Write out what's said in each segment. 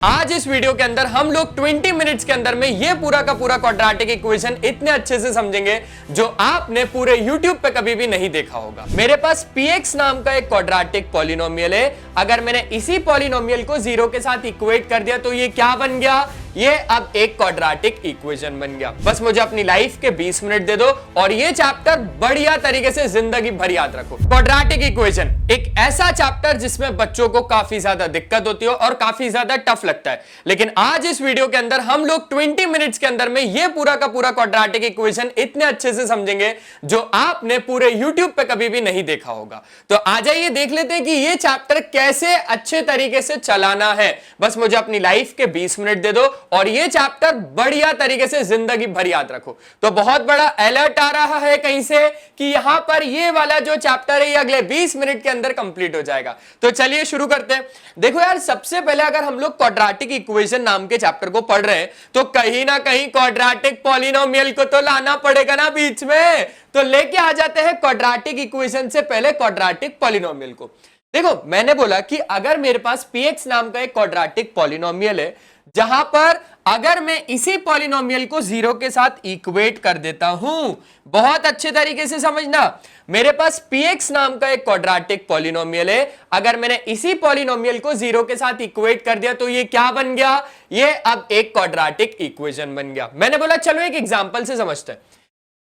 आज इस वीडियो के अंदर हम लोग 20 मिनट्स के अंदर में ये पूरा का पूरा क्वाड्रेटिक इक्वेशन इतने अच्छे से समझेंगे जो आपने पूरे YouTube पे कभी भी नहीं देखा होगा। मेरे पास px नाम का एक क्वाड्रेटिक पॉलिनोमियल है। अगर मैंने इसी पॉलिनोमियल को जीरो के साथ इक्वेट कर दिया तो ये क्या बन गया? ये अब एक क्वाड्रेटिक इक्वेशन बन गया। बस मुझे अपनी लाइफ के 20 मिनट दे दो और ये चैप्टर बढ़िया तरीके से जिंदगी भर याद रखो। क्वाड्रेटिक इक्वेशन एक ऐसा चैप्टर जिसमें बच्चों को काफी ज्यादा दिक्कत होती है और काफी ज्यादा टफ लगता है, लेकिन आज इस वीडियो के अंदर हम लोग 20 मिनट्स के अंदर में ये पूरा का पूरा क्वाड्रेटिक इक्वेशन इतने अच्छे से समझेंगे जो आपने पूरे YouTube पे कभी भी नहीं देखा होगा। तो आ जाइए देख लेते हैं कि ये चैप्टर कैसे अच्छे तरीके से चलाना है। बस मुझे अपनी लाइफ के 20 मिनट दे दो और ये चैप्टर बढ़िया तरीके से जिंदगी भर याद रखो। तो बहुत बड़ा अलर्ट आ रहा है कहीं से कि यहां पर ये वाला जो चैप्टर है ये अगले 20 मिनट के अंदर कंप्लीट हो जाएगा। तो चलिए शुरू करते हैं। देखो यार, सबसे पहले अगर हम लोग क्वाड्रेटिक इक्वेशन नाम के चैप्टर को पढ़ रहे हैं तो कहीं ना कहीं क्वाड्रेटिक पॉलिनोमियल को तो लाना पड़ेगा ना बीच में। तो लेके आ जाते हैं क्वाड्रेटिक इक्वेशन से पहले क्वाड्रेटिक पॉलिनोमियल को। देखो, मैंने बोला कि अगर मेरे पास px नाम का एक क्वाड्रेटिक पॉलिनोमियल है जहां पर अगर मैं इसी पॉलिनोमियल को जीरो के साथ इक्वेट कर देता हूं, बहुत अच्छे तरीके से समझना, मेरे पास px नाम का एक क्वाड्रेटिक पॉलिनोमियल है। अगर मैंने इसी पॉलिनोमियल को जीरो के साथ इक्वेट कर दिया तो ये क्या बन गया? ये अब एक क्वाड्रेटिक इक्वेशन बन गया। मैंने बोला चलो एक एग्जांपल से समझते हैं।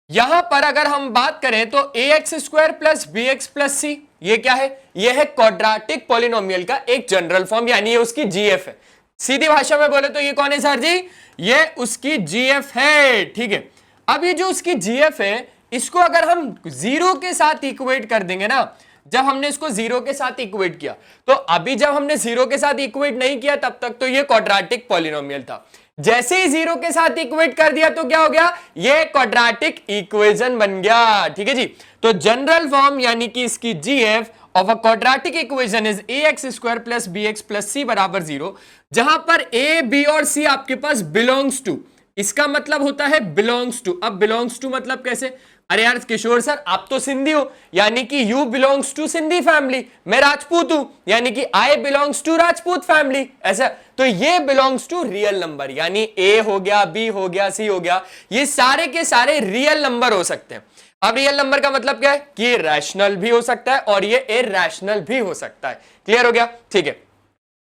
यहां पर अगर हम बात करें तो ax square plus bx plus c, ये क्या है? ये है क्वाड्रेटिक पॉलिनोमियल का एक जनरल फॉर्म, यानी ये उसकी जीएफ है। सीधी भाषा में बोले तो ये कौन है सर जी? ये उसकी जीएफ है। ठीक है, अब ये जो उसकी जीएफ है इसको अगर हम जीरो के साथ इक्वेट कर देंगे ना, जब हमने इसको जीरो के साथ इक्वेट किया तो अभी जब हमने जीरो के साथ इक्वेट नहीं किया तब तक तो ये क्वाड्रेटिक पॉलिनोमियल था। जैसे ही जीरो के साथ इक्वेट कर दिया तो क्या हो गया? ये क्वाड्रेटिक इक्वेशन बन गया। ठीक है जी, तो जनरल फॉर्म यानी कि इसकी GF of a quadratic equation is ax square plus bx plus c बराबर 0, जहां पर a, b और c आपके पास belongs to, इसका मतलब होता है belongs to। अब belongs to मतलब कैसे? अरे यार किशोर सर, आप तो सिंधी हो, यानी कि you belongs to Sindhi family, मैं राजपूत हूं यानी कि I belongs to Rajput family, ऐसा। तो ये belongs to रियल नंबर, यानी a हो गया, b हो गया, c हो गया, ये सारे के सारे रियल नंबर हो सकते हैं। अब रियल नंबर का मतलब क्या है? कि रैशनल भी हो सकता है और ये इरैशनल भी हो सकता है। क्लियर हो गया? ठीक है,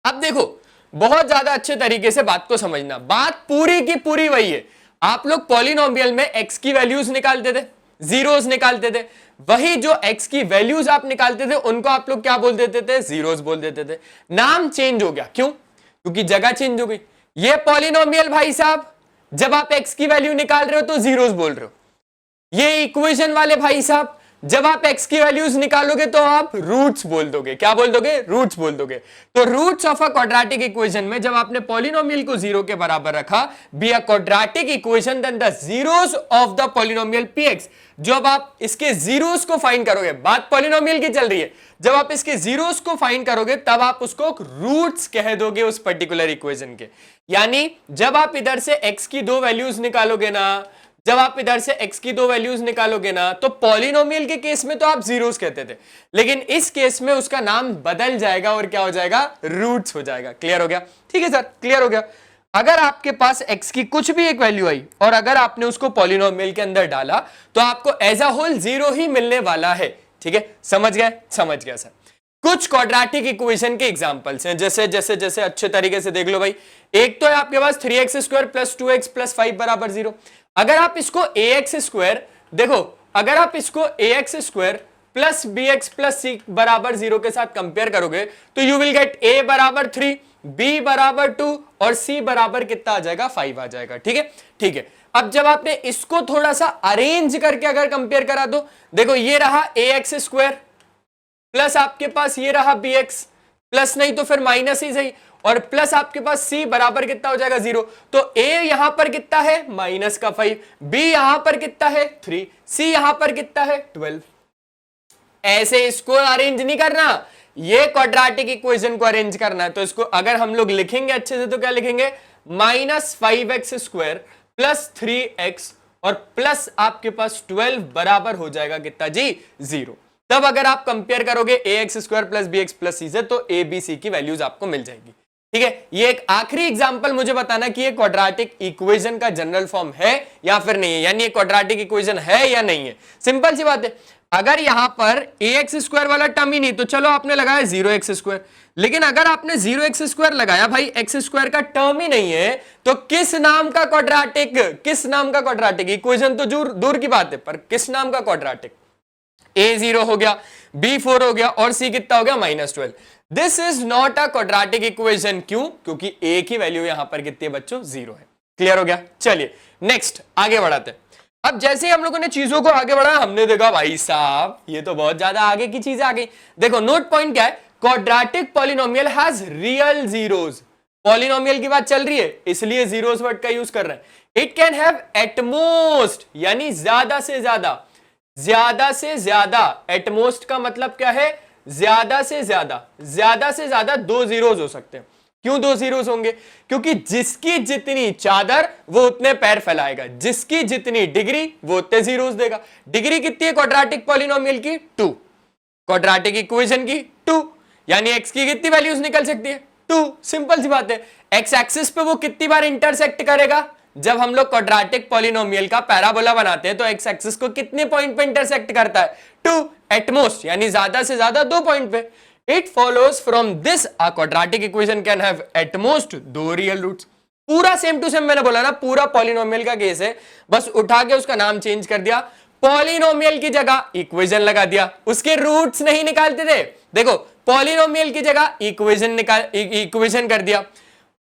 अब देखो बहुत ज्यादा अच्छे तरीके से बात को समझना। बात पूरी की पूरी वही है। आप लोग पॉलिनोमियल में x की वैल्यूज निकालते थे, जीरोस निकालते थे, वही जो x की वैल्यूज आप निकालते थे उनको आप लोग क्या बोल देते थे? जीरोस बोल देते थे। नाम चेंज हो गया, क्यों? क्योंकि जगह चेंज हो गई। ये पॉलिनोमियल भाई साहब, जब आप x की वैल्यू निकाल रहे हो तो जीरोस बोल रहे हो। ये इक्वेशन वाले भाई साहब, जब आप x की वैल्यूज निकालोगे तो आप रूट्स बोल दोगे। क्या बोल दोगे? रूट्स बोल दोगे। तो roots of a quadratic equation में जब आपने पॉलिनोमियल को जीरो के बराबर रखा, be a quadratic equation, then the zeros of the polynomial px, जब आप इसके जीरोस को फाइंड करोगे, बात पॉलिनोमियल की चल रही है, जब आप इसके जीरोस को फाइंड करोगे तब आप उसको रूट्स कह दोगे उस पर्टिकुलर इक्वेशन के। यानी जब आप इधर से x की दो वैल्यूज निकालोगे ना, जब आप इधर से x की दो वैल्यूज निकालोगे ना, तो पॉलिनोमियल के केस में तो आप जीरोस कहते थे, लेकिन इस केस में उसका नाम बदल जाएगा और क्या हो जाएगा? रूट्स हो जाएगा। क्लियर हो गया? ठीक है सर, क्लियर हो गया। अगर आपके पास x की कुछ भी एक वैल्यू आई और अगर आपने उसको पॉलिनोमियल के अंदर डाला तो आपको एज अ होल जीरो ही मिलने वाला है। ठीक है, समझ गए? समझ गया सर। कुछ क्वाड्रेटिक इक्वेशन के एग्जांपल्स हैं, जैसे जैसे जैसे अच्छे तरीके से देख लो भाई। एक तो है आपके पास 3x square plus 2x plus 5 बराबर 0। अगर आप इसको ax स्क्वायर, देखो अगर आप इसको ax square plus bx plus c बराबर 0 के साथ कंपेयर करोगे तो यू विल गेट a बराबर 3, b बराबर 2 और c बराबर कितना आ जाएगा? 5 आ जाएगा। ठीक है, ठीक है। अब जब आपने इसको थोड़ा सा अरेंज करके अगर कंपेयर करा दो, देखो ये रहा ax स्क्वायर प्लस आपके पास ये रहा bx प्लस नहीं तो फिर माइनस ही सही, और प्लस आपके पास c बराबर कितना हो जाएगा? 0। तो a यहां पर कितना है? माइनस का 5, b यहां पर कितना है? 3, c यहां पर कितना है? 12। ऐसे इसको अरेंज नहीं करना, ये क्वाड्रेटिक इक्वेशन को अरेंज करना है। तो इसको अगर हम लोग लिखेंगे अच्छे से तो क्या लिखेंगे? Minus 5x square plus 3x और प्लस आपके पास 12 बराबर हो जाएगा कितना जी? 0। तब अगर आप कंपेयर करोगे ax square plus bx plus c से तो a b c की वैल्यूज आपको मिल जाएगी। ठीक है, ये एक आखिरी एग्जांपल मुझे बताना कि ये क्वाड्रेटिक इक्वेशन का जनरल फॉर्म है या फिर नहीं है, यानी ये क्वाड्रेटिक इक्वेशन है या नहीं है। सिंपल सी बात है, अगर यहां पर ax स्क्वायर वाला टर्म ही नहीं तो चलो आपने लगाया 0x स्क्वायर, लेकिन अगर आपने 0x स्क्वायर लगाया, भाई एक्स स्क्वायर का टर्म ही नहीं है, तो किस नाम का क्वाड्रेटिक, किस नाम का क्वाड्रेटिक इक्वेशन तो दूर की बात है, पर किस नाम का क्वाड्रेटिक। a0 हो गया, b4 हो गया और c कितना हो गया -12। This is not a quadratic equation. क्यों? क्योंकि a की वैल्यू यहां पर कितनी है बच्चों, 0 है। क्लियर हो गया? चलिए नेक्स्ट आगे बढ़ाते हैं। अब जैसे ही हम लोगों ने चीजों को आगे बढ़ाया, हमने देखा भाई साहब ये तो बहुत ज्यादा आगे की चीज आ गई। देखो नोट पॉइंट क्या है, quadratic polynomial has real zeros. Polynomial की बात चल रही है इसलिए जीरोस वर्ड का यूज कर रहे हैं। इट कैन हैव एटमोस्ट, यानी ज्यादा से ज्यादा, ज्यादा से ज्यादा, एटमोस्ट का मतलब क्या है, ज्यादा से ज्यादा, ज्यादा से ज्यादा 2 जीरोस हो सकते हैं। क्यों 2 जीरोस होंगे? क्योंकि जिसकी जितनी चादर वो उतने पैर फैलाएगा, जिसकी जितनी डिग्री वो उतने जीरोस देगा। डिग्री कितनी है क्वाड्रेटिक पॉलिनोमियल की? 2। क्वाड्रेटिक इक्वेशन की 2, यानी एक्स की कितनी वैल्यूज निकल सकती है? 2। सिंपल सी बात है। एक्स एक्सिस पे वो कितनी बार इंटरसेक्ट करेगा? जब हम लोग क्वाड्रेटिक पॉलिनोमियल का पैराबोला बनाते हैं तो एक्स एक्सिस को कितने पॉइंट पे इंटरसेक्ट करता है? 2 एटमोस्ट, यानी ज्यादा से ज्यादा 2 पॉइंट पे। It follows from this a quadratic equation can have at most 2 real roots। पूरा सेम टू सेम मैंने बोला ना, पूरा पॉलिनोमियल का केस है, बस उठा के उसका नाम चेंज कर दिया, पॉलिनोमियल की जगह इक्वेशन लगा दिया, उसके रूट्स नहीं निकालते थे। देखो पॉलिनोमियल की जगह इक्वेशन कर दिया।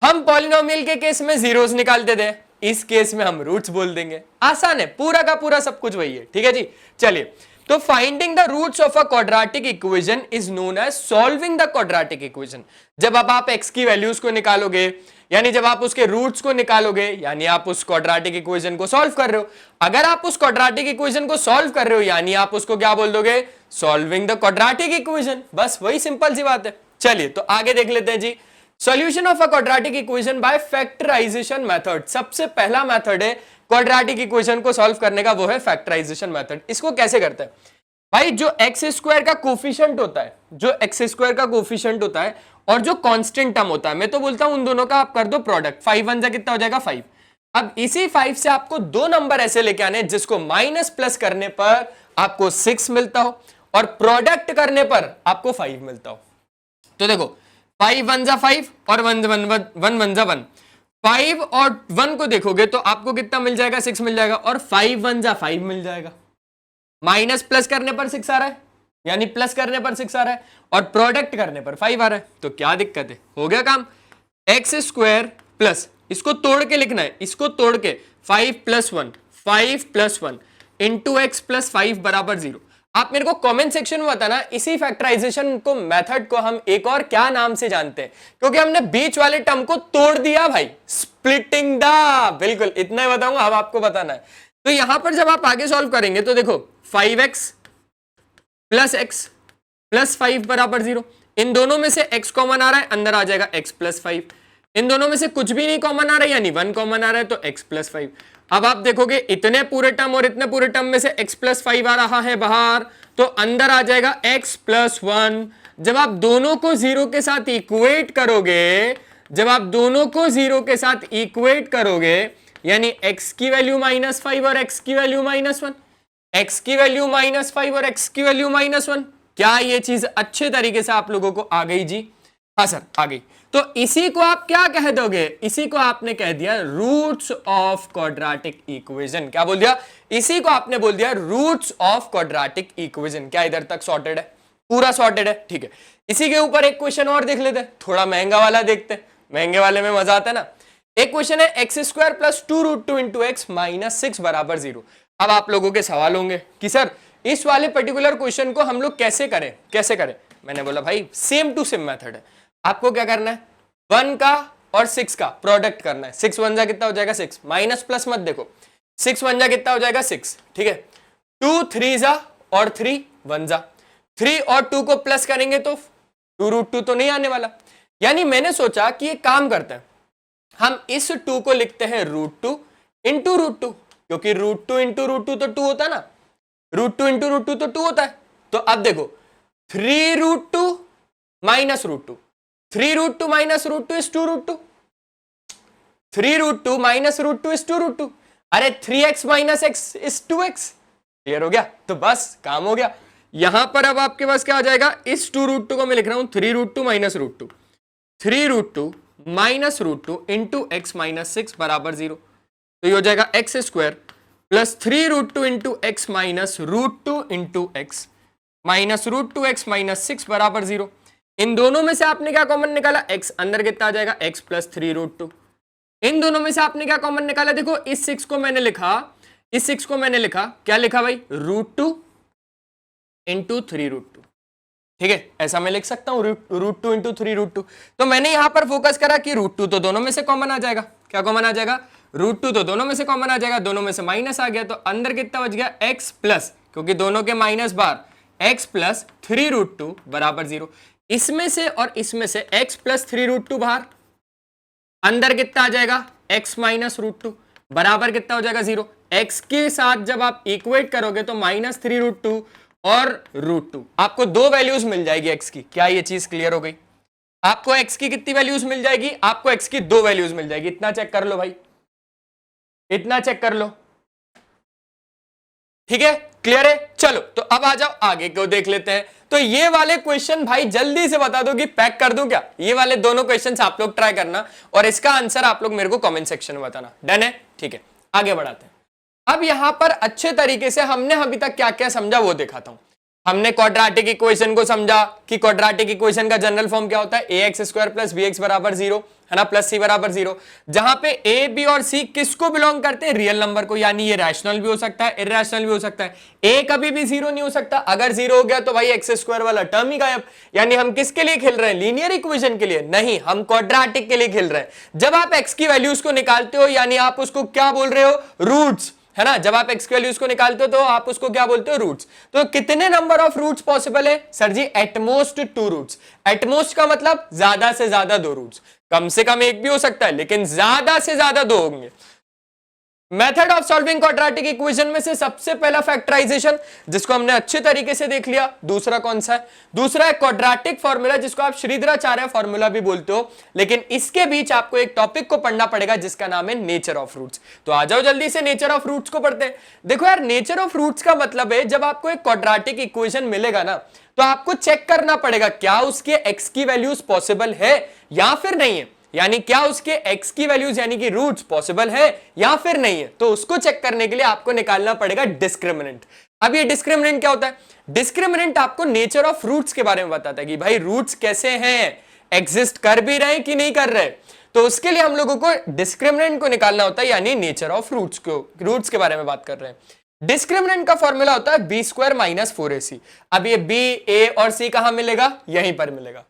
हम पॉलिनोमियल के केस में जीरोस निकालते थे, इस केस में हम रूट्स बोल देंगे। आसान है, पूरा का पूरा सब कुछ वही है। ठीक है जी, चलिए तो finding the roots of a quadratic equation is known as solving the quadratic equation. जब अब आप एक्स की वैल्यूज को निकालोगे, यानी जब आप उसके रूट्स को निकालोगे, यानी आप उस क्वाड्रेटिक इक्वेशन को सॉल्व कर रहे हो। अगर आप उस क्वाड्रेटिक इक्वेशन को सॉल्व कर रहे हो, यानी आप उसको क्या बोल दोगे, सॉल्विंग द क्वाड्रेटिक इक्वेशन। बस वही सिंपल सी बात है। चलिए तो आगे देख लेते हैं जी। Solution of a quadratic equation by factorization method. सबसे पहला मेथड है क्वाड्रेटिक इक्वेशन को सॉल्व करने का, वो है फैक्टराइजेशन मेथड। इसको कैसे करते हैं भाई, जो एक्स स्क्वायर का कोफिशिएंट होता है, जो एक्स स्क्वायर का कोफिशिएंट होता है और जो कांस्टेंट टर्म होता है, मैं तो बोलता हूं उन दोनों का आप कर दो प्रोडक्ट। 5 1 जा कितना हो जाएगा 5। अब इसी 5 से आपको 2 नंबर ऐसे लेके आने जिसको माइनस प्लस करने पर आपको 6 मिलता हो और प्रोडक्ट करने पर आपको 5 मिलता हो। तो देखो 5 1 जा 5 और 1 1 जा 1। 5 और 1 को देखोगे तो आपको कितना मिल जाएगा, 6 मिल जाएगा, और 5 1 जा 5 मिल जाएगा। माइनस प्लस करने पर 6 आ रहा है, यानी प्लस करने पर 6 आ रहा है, और प्रोडक्ट करने पर 5 आ रहा है। तो क्या दिक्कत है, हो गया काम। एक्स स्क्वायर प्लस, इसको तोड़ के लिखना है, इसको तोड़ के 5 + 1 इंटू एक्स प्लस 5 बराबर 0। आप मेरे को कमेंट सेक्शन में बताना इसी फैक्टराइजेशन को, मेथड को हम एक और क्या नाम से जानते हैं, क्योंकि हमने बीच वाले टर्म को तोड़ दिया भाई, स्प्लिटिंग द, बिल्कुल इतना ही बताऊंगा, अब आपको बताना है। तो यहां पर जब आप आगे सॉल्व करेंगे तो देखो 5x + x + 5 बराबर 0। इन दोनों में से x कॉमन आ रहा है, अंदर आ जाएगा x + 5। इन दोनों में से कुछ भी नहीं कॉमन आ रहा है, यानी 1 कॉमन आ रहा है, तो x + 5। अब आप देखोगे इतने पूरे टर्म और इतने पूरे टर्म में से x + 5 आ रहा है बाहर, तो अंदर आ जाएगा x + 1। जब आप दोनों को 0 के साथ इक्वेट करोगे, जब आप दोनों को 0 के साथ इक्वेट करोगे, यानी x की वैल्यू -5 और x की वैल्यू -1, x की वैल्यू -5 और x की वैल्यू -1। क्या ये चीज अच्छे तरीके से आप लोगों को आ गई जी? हाँ सर आ गई। तो इसी को आप क्या कह दोगे, इसी को आपने कह दिया रूट्स ऑफ क्वाड्रेटिक इक्वेशन। क्या बोल दिया? इसी को आपने बोल दिया रूट्स ऑफ क्वाड्रेटिक इक्वेशन। क्या इधर तक सॉर्टेड है? पूरा सॉर्टेड है, ठीक है। इसी के ऊपर एक क्वेश्चन और देख लेते हैं, थोड़ा महंगा वाला देखते हैं, महंगे वाले में मजा आता है ना। एक क्वेश्चन है x² + 2√2 इंटू एक्स -6 बराबर 0। अब आप लोगों के सवाल होंगे कि सर इस वाले पर्टिकुलर क्वेश्चन को हम लोग कैसे करें, कैसे करें? मैंने बोला भाई सेम टू सेम मेथड है। आपको क्या करना है, 1 का और 6 का प्रोडक्ट करना है। 6 1 जा कितना हो जाएगा 6, माइनस प्लस मत देखो, 6 1 जा कितना हो जाएगा 6, ठीक है। 2 3 जा और 3 1 जा, 3 और 2 को प्लस करेंगे तो 2√2 तो नहीं आने वाला। यानी मैंने सोचा कि ये काम करते हैं, हम इस 2 को लिखते हैं √2 इंटू √2, क्योंकि √2 इंटू √2 तो 2 होता है ना, √2 इंटू √2 तो 2 होता है। तो अब देखो 3√2 - √2, 3√2 माइनस √2 इज 2√2, 3√2 माइनस √2 इज 2√2, अरे 3x minus x is 2x। Clear हो गया? तो बस काम हो गया। यहां पर अब आपके पास क्या आ जाएगा, इस 2√2 को मैं लिख रहा हूं 3√2 minus √2, 3√2 minus √2 into x minus 6 बराबर 0। तो ये हो जाएगा x square plus 3√2 into x minus √2 into x minus √2 x minus 6 बराबर 0। इन दोनों में से आपने क्या कॉमन निकाला, x अंदर कितना आ जाएगा, x प्लस 3√2। इन दोनों में से आपने क्या कॉमन निकाला, देखो इस 6 को मैंने लिखा, इस 6 को मैंने लिखा, क्या लिखा भाई, √2 इंटू 3√2। ठीक है, ऐसा मैं लिख सकता हूं √2 इंटू 3√2। तो मैंने यहां पर फोकस करा कि √2 तो दोनों में से कॉमन आ जाएगा। क्या कॉमन आ जाएगा, √2 तो दोनों में से कॉमन आ जाएगा, दोनों में से माइनस आ गया, तो अंदर कितना बच गया, x प्लस, क्योंकि दोनों के माइनस बार, x प्लस 3√2 बराबर 0। इसमें से और इसमें से x प्लस 3√2 बाहर, अंदर कितना आ जाएगा, x माइनस √2 बराबर कितना हो जाएगा 0। x के साथ जब आप इक्वेट करोगे तो माइनस 3√2 और √2, आपको दो वैल्यूज मिल जाएगी x की। क्या ये चीज क्लियर हो गई? आपको x की कितनी वैल्यूज मिल जाएगी, आपको x की दो वैल्यूज मिल जाएगी। इतना चेक कर लो भाई, इतना चेक कर लो। ठीक है, क्लियर है? चलो तो अब आ जाओ आगे को देख लेते हैं। तो ये वाले क्वेश्चन भाई जल्दी से बता दो कि पैक कर दूं क्या? ये वाले दोनों क्वेश्चंस आप लोग ट्राई करना और इसका आंसर आप लोग मेरे को कमेंट सेक्शन में बताना। डन है? ठीक है, आगे बढ़ाते हैं। अब यहां पर अच्छे तरीके से हमने अभी तक क्या क्या समझा वो दिखाता हूं। हमने क्वाड्रेटिक इक्वेशन को समझा कि क्वाड्रेटिक इक्वेशन का जनरल फॉर्म क्या होता है, ax² प्लस bx बराबर 0 है ना, प्लस c बराबर 0, जहां पे a b और c किसको बिलोंग करते हैं, रियल नंबर को। यानी ये रैशनल भी हो सकता है, इरैशनल भी हो सकता है। a कभी भी 0 नहीं हो सकता, अगर 0 हो गया तो भाई x² वाला टर्म ही गायब। यानी हम किसके लिए खेल रहे हैं, लीनियर इक्वेशन के लिए नहीं, हम क्वाड्रेटिक के लिए खेल रहे हैं। जब आप x की वैल्यूज को निकालते हो यानी आप उसको क्या बोल रहे हो, रूट्स, है ना। जब आप x की वैल्यूज को निकालते हो तो आप उसको क्या बोलते हो, रूट्स। तो कितने नंबर ऑफ रूट्स पॉसिबल है, सर जी एटमोस्ट 2 रूट्स। एटमोस्ट का मतलब ज्यादा से ज्यादा 2 रूट्स, कम से कम एक भी हो सकता है लेकिन ज्यादा से ज्यादा 2 होंगे। Method of solving quadratic equation में से सबसे पहला फैक्टराइजेशन जिसको हमने अच्छे तरीके से देख लिया। दूसरा कौन सा है, दूसरा है क्वाड्रेटिक फॉर्मूला, जिसको आप श्रीधराचार्य फॉर्मूला भी बोलते हो। लेकिन इसके बीच आपको एक टॉपिक को पढ़ना पड़ेगा जिसका नाम है नेचर ऑफ रूट्स। तो आ जाओ जल्दी से नेचर ऑफ रूट्स को पढ़ते हैं। देखो यार, नेचर ऑफ रूट्स का मतलब है जब आपको एक क्वाड्रेटिक इक्वेशन मिलेगा ना तो आपको चेक करना पड़ेगा क्या उसके x की वैल्यूज पॉसिबल है या फिर नहीं है। यानी क्या उसके x की वैल्यूज यानी कि रूट्स पॉसिबल है या फिर नहीं है। तो उसको चेक करने के लिए आपको निकालना पड़ेगा डिस्क्रिमिनेंट। अब ये डिस्क्रिमिनेंट क्या होता है, डिस्क्रिमिनेंट आपको नेचर ऑफ रूट्स के बारे में बताता है कि भाई रूट्स कैसे हैं, एग्जिस्ट कर भी रहे कि नहीं कर रहे। तो उसके लिए हम लोगों को डिस्क्रिमिनेंट को निकालना होता है, यानी नेचर ऑफ रूट्स को, रूट्स के बारे में बात कर रहे हैं। डिस्क्रिमिनेंट का फॉर्मूला होता है b² माइनस 4ac। अब ये b, a और c कहां मिलेगा, यहीं पर मिलेगा।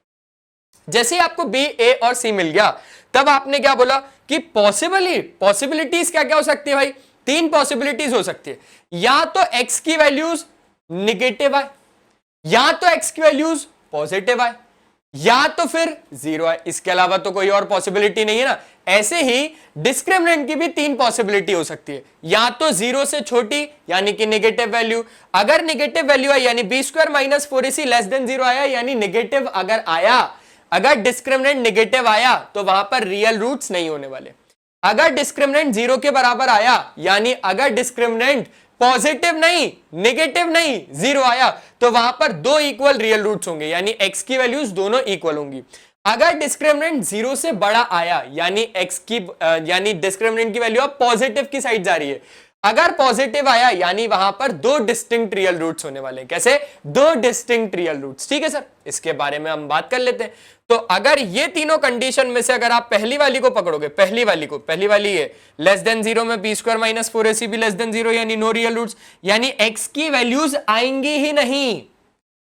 जैसे ही आपको b, a और c मिल गया तब आपने क्या बोला कि पॉसिबिलिटीज क्या क्या हो सकती है भाई, 3 पॉसिबिलिटीज हो सकती है। या तो x की वैल्यूज निगेटिव आए, या तो x की वैल्यूज पॉजिटिव आए, या तो फिर 0 आए। इसके अलावा तो कोई और पॉसिबिलिटी नहीं है ना। ऐसे ही डिस्क्रिमिनेंट की भी 3 पॉसिबिलिटी हो सकती है, या तो 0 से छोटी यानी कि नेगेटिव वैल्यू, अगर नेगेटिव वैल्यू आई यानी b² minus 4ac less than 0 आया, यानी नेगेटिव अगर आया, अगर डिस्क्रिमिनेंट नेगेटिव आया तो वहां पर रियल रूट्स नहीं होने वाले। अगर डिस्क्रिमिनेंट 0 के बराबर आया यानी अगर डिस्क्रिमिनेंट पॉजिटिव नहीं नेगेटिव नहीं 0 आया तो वहां पर 2 इक्वल रियल रूट्स होंगे, यानी x की वैल्यूज दोनों इक्वल होंगी। अगर डिस्क्रिमिनेंट 0 से बड़ा आया यानी x की यानी डिस्क्रिमिनेंट की वैल्यू अब पॉजिटिव की साइड जा रही है, अगर पॉजिटिव आया यानी वहां पर 2 डिस्टिंक्ट रियल रूट्स होने वाले हैं। कैसे, 2 डिस्टिंक्ट रियल रूट्स। ठीक है सर, इसके बारे में हम बात कर लेते हैं। तो अगर ये तीनों कंडीशन में से अगर आप पहली वाली को पकड़ोगे, पहली वाली है लेस देन 0 में b² माइनस 4ac भी लेस देन 0 यानी नो रियल रूट्स, यानी x की वैल्यूज आएंगी ही नहीं।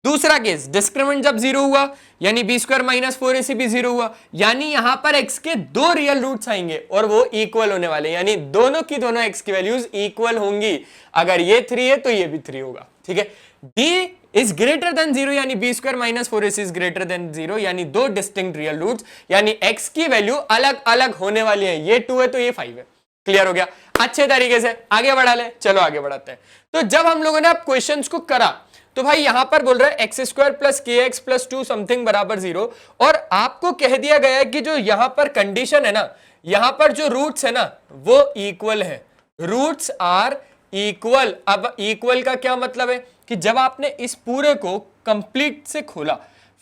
दूसरा केस, डिस्क्रिमिनेंट जब 0 हुआ यानी b² माइनस 4ac भी 0 हुआ, यानी यहां पर x के 2 रियल रूट्स आएंगे और वो इक्वल होने वाले, यानी दोनों की दोनों x की वैल्यूज इक्वल होंगी। अगर ये 3 है तो ये भी 3 होगा। ठीक है, d इज ग्रेटर देन 0 यानी b² minus 4ac is greater than 0 यानी 2 डिस्टिंक्ट रियल रूट्स, यानी x की वैल्यू अलग अलग होने वाली है। ये 2 है तो ये 5 है। क्लियर हो गया, अच्छे तरीके से आगे बढ़ा ले। चलो आगे बढ़ाते हैं। तो जब हम लोगों ने अब क्वेश्चंस को करा तो भाई यहां पर बोल रहा है एक्स स्क्वायर प्लस के एक्स प्लस 2 समथिंग बराबर 0, और आपको कह दिया गया है कि जो यहां पर कंडीशन है ना, यहां पर जो रूट्स है ना वो इक्वल है, रूट्स आर इक्वल। अब इक्वल का क्या मतलब है कि जब आपने इस पूरे को कंप्लीट से खोला,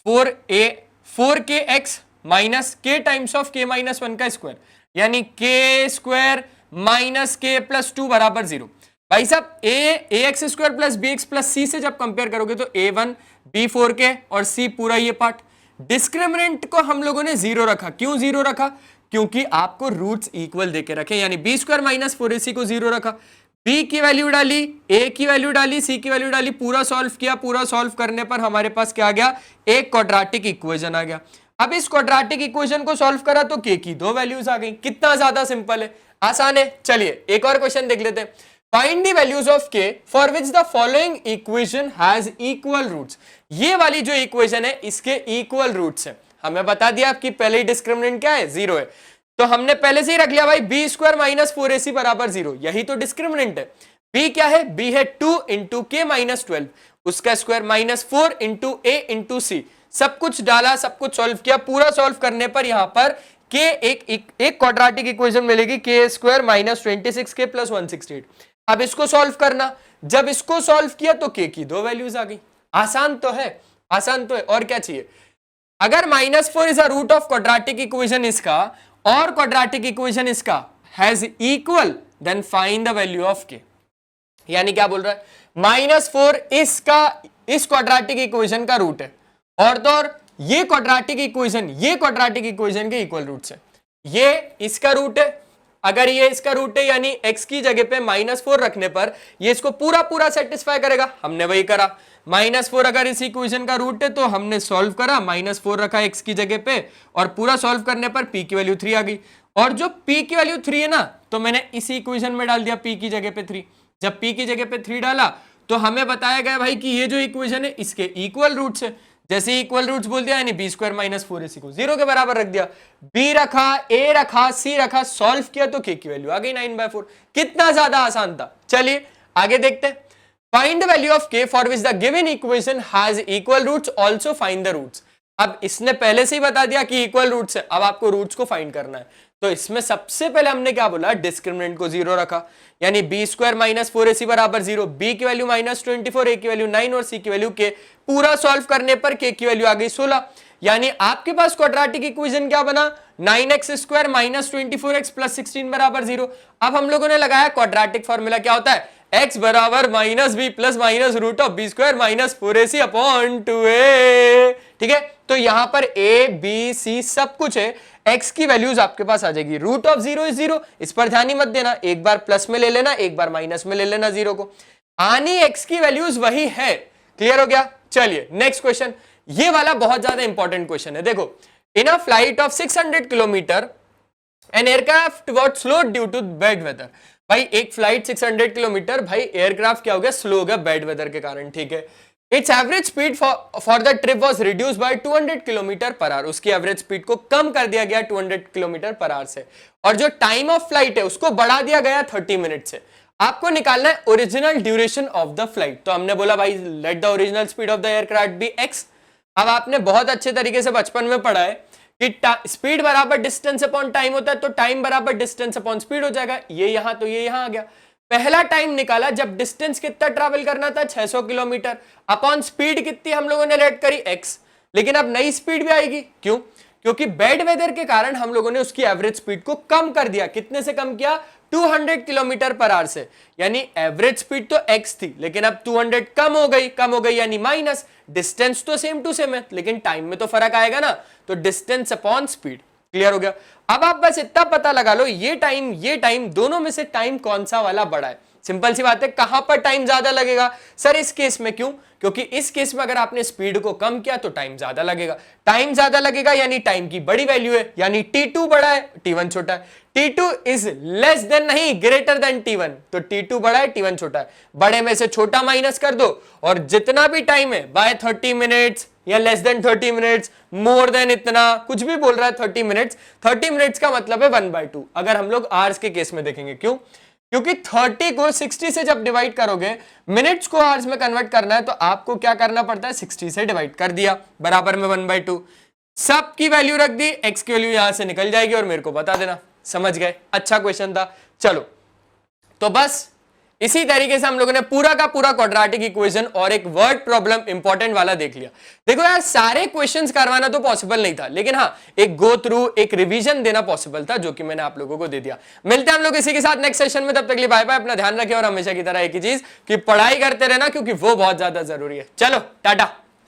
4k एक्स माइनस के टाइम्स ऑफ के माइनस 1 का स्क्वायर, यानी के स्क्वायर माइनस के प्लस 2 बराबर 0। भाई साहब a x square plus b x plus c से जब कंपेयर करोगे तो a1 b 4k और c पूरा ये पार्ट। डिस्क्रिमिनेंट को हम लोगों ने 0 रखा, क्यों 0 रखा? क्योंकि आपको रूट्स इक्वल देके रखे, यानी बी स्क्वायर माइनस 4ac को 0 रखा, b की वैल्यू डाली, a की वैल्यू डाली, c की वैल्यू डाली, पूरा सॉल्व किया। पूरा सॉल्व करने पर हमारे पास क्या आ गया? एक क्वाड्रेटिक इक्वेशन आ गया। अब इस क्वाड्रेटिक इक्वेशन को सॉल्व करा तो k की 2 वैल्यूज आ गई। कितना ज्यादा सिंपल है, आसान है। चलिए एक और क्वेश्चन देख लेते हैं। Find the values of k for which the following equation has equal roots. ये वाली जो इक्वेशन है इसके इक्वल रूट्स है। हमें बता दिया आपकी पहले ही डिस्क्रिमिनेंट क्या है? 0 है, तो हमने पहले से ही रख लिया भाई बी स्क्वायर माइनस 4ac बराबर 0, यही तो डिस्क्रिमिनेंट है। b क्या है? b है 2 इंटू के माइनस 12, उसका स्क्वायर माइनस 4 इंटू ए इंटू सी। सब कुछ डाला, सब कुछ सॉल्व किया। पूरा सॉल्व करने पर यहां पर के एक क्वाड्रेटिक इक्वेशन मिलेगी, के स्क्वायर माइनस 26k प्लस 168। अब इसको सॉल्व करना, जब इसको सॉल्व किया तो के की 2 वैल्यूज आ गई। आसान तो है, आसान तो है, और क्या चाहिए? अगर -4 is a root of quadratic equation इसका और क्वाड्रेटिक इक्वेशन इसका has equal, then find the value of k. यानी क्या बोल रहा है? -4 इसका, इस क्वाड्रेटिक इक्वेशन का रूट है, और तो और ये क्वाड्रेटिक इक्वेशन के इक्वल रूट्स है। ये इसका रूट है, अगर ये इसका रूट है यानी x की जगह पे -4 रखने पर ये इसको पूरा पूरा सेटिस्फाई करेगा। हमने वही करा, -4 अगर इस इक्वेशन का रूट है तो हमने सॉल्व करा, -4 रखा x की जगह पे, और पूरा सॉल्व करने पर p की वैल्यू 3 आ गई। और जो p की वैल्यू 3 है ना, तो मैंने इसी इक्वेशन में डाल दिया p की जगह पे 3। जब p की जगह पे 3 डाला तो हमें बताया गया भाई कि ये जो इक्वेशन है इसके इक्वल रूट्स है। जैसे इक्वल रूट्स बोल दिया, यानी बी स्क्वायर माइनस 4ac को 0 के बराबर रख दिया, b रखा, a रखा, c रखा, सॉल्व किया तो k की वैल्यू आ गई 9/4। कितना ज्यादा आसान था। चलिए आगे देखते हैं। Find the value of k for which the given equation has equal roots, also find the roots. अब इसने पहले से ही बता दिया कि इक्वल रूट्स है, अब आपको रूट्स को फाइंड करना है। तो इसमें सबसे पहले हमने क्या बोला? डिस्क्रिमिनेंट को 0 रखा, यानी बी स्क्वायर माइनस 4ac बराबर 0, b की वैल्यू -24, a की वैल्यू 9 और c की वैल्यू k। पूरा सॉल्व करने पर k की वैल्यू आ गई 16। यानी आपके पास क्वाड्रेटिक इक्वेशन क्या बना? 9x square minus 24x plus 16 बराबर 0। अब हम लोगों ने लगाया क्वाड्रेटिक फॉर्मूला, क्या होता है? x बराबर minus b plus minus root of b square minus 4ac upon 2a। ठीक है, तो यहां पर a b c सब कुछ है, x की वैल्यूज आपके पास आ जाएगी। रूट ऑफ 0 इज 0, इस पर ध्यान ही मत देना, एक बार प्लस में ले लेना, एक बार माइनस में ले लेना 0 को। आनी x की वैल्यूज वही है। क्लियर हो गया? चलिए नेक्स्ट क्वेश्चन, ये वाला बहुत ज्यादा इंपॉर्टेंट क्वेश्चन है। देखो, in a flight of 600 kilometre an aircraft what slow due to bad weather. भाई एक फ्लाइट 600 किलोमीटर, भाई एयरक्राफ्ट क्या हो गया? स्लो हो गया बैड वेदर के कारण। ठीक है, it's average speed for the trip was reduced by 200 kilometre per hour. उसकी एवरेज स्पीड को कम कर दिया गया 200 किलोमीटर पर आवर से, और जो टाइम ऑफ फ्लाइट है उसको बढ़ा दिया गया 30 मिनट से। आपको निकालना है original duration of the flight. तो हमने बोला भाई let the original speed of the aircraft be x। अब आपने बहुत अच्छे तरीके से बचपन में पढ़ा है कि स्पीड बराबर डिस्टेंस अपॉन टाइम होता है, तो टाइम बराबर डिस्टेंस अपॉन स्पीड हो जाएगा। ये यहां तो ये यहां आ गया। पहला टाइम निकाला जब डिस्टेंस कितना ट्रैवल करना था? 600 किलोमीटर, अपॉन स्पीड कितनी हम लोगों ने लेट करी? x। लेकिन अब नई स्पीड भी आएगी, क्यों? क्योंकि बैड वेदर के कारण हम लोगों ने उसकी एवरेज स्पीड को कम कर दिया। कितने से कम किया? 200 किलोमीटर पर आवर से। यानी एवरेज स्पीड तो x थी, लेकिन अब 200 कम हो गई यानी माइनस। डिस्टेंस तो सेम टू सेम है, लेकिन टाइम में तो फर्क आएगा ना, तो डिस्टेंस अपॉन स्पीड। क्लियर हो गया? अब आप बस इतना पता लगा लो, ये टाइम दोनों में से टाइम कौन सा वाला बड़ा है। सिंपल सी बात है, कहां पर टाइम ज्यादा लगेगा? सर इस केस में। क्यों? क्योंकि इस केस में अगर आपने स्पीड को कम किया तो टाइम ज्यादा लगेगा। टाइम ज्यादा लगेगा यानी टाइम की बड़ी वैल्यू है, यानी t2 बड़ा है, t1 छोटा है। t2 इज लेस देन नहीं, ग्रेटर देन t1। तो t2 बड़ा है, t1 छोटा है। बड़े में से छोटा माइनस कर दो, और जितना भी टाइम है बाय 30 मिनट्स या less than 30 minutes, more than इतना कुछ भी बोल रहा है 30 मिनट्स, 30 मिनट्स का मतलब है 1/2 अगर हम लोग आवर्स के केस में देखेंगे। क्यों? क्योंकि 30 को 60 से जब डिवाइड करोगे, मिनट्स को आवर्स में कन्वर्ट करना है तो आपको क्या करना पड़ता है, 60 से डिवाइड कर दिया, बराबर में 1/2। सब की वैल्यू रख दी, x की वैल्यू यहां से निकल जाएगी और मेरे को बता देना। समझ गए? अच्छा क्वेश्चन था। चलो तो बस इसी तरीके से हम लोगों ने पूरा का पूरा क्वाड्रेटिक इक्वेशन और एक वर्ड प्रॉब्लम इंपॉर्टेंट वाला देख लिया। देखो यार, सारे क्वेश्चंस करवाना तो पॉसिबल नहीं था, लेकिन हाँ एक गो थ्रू, एक रिवीजन देना पॉसिबल था, जो कि मैंने आप लोगों को दे दिया। मिलते हैं हम लोग इसी के साथ नेक्स्ट सेशन में, तब तक के लिए बाय बाय। अपना ध्यान रखें और हमेशा की तरह एक ही चीज कि पढ़ाई करते रहना, क्योंकि वो बहुत ज्यादा जरूरी है। चलो टाटा।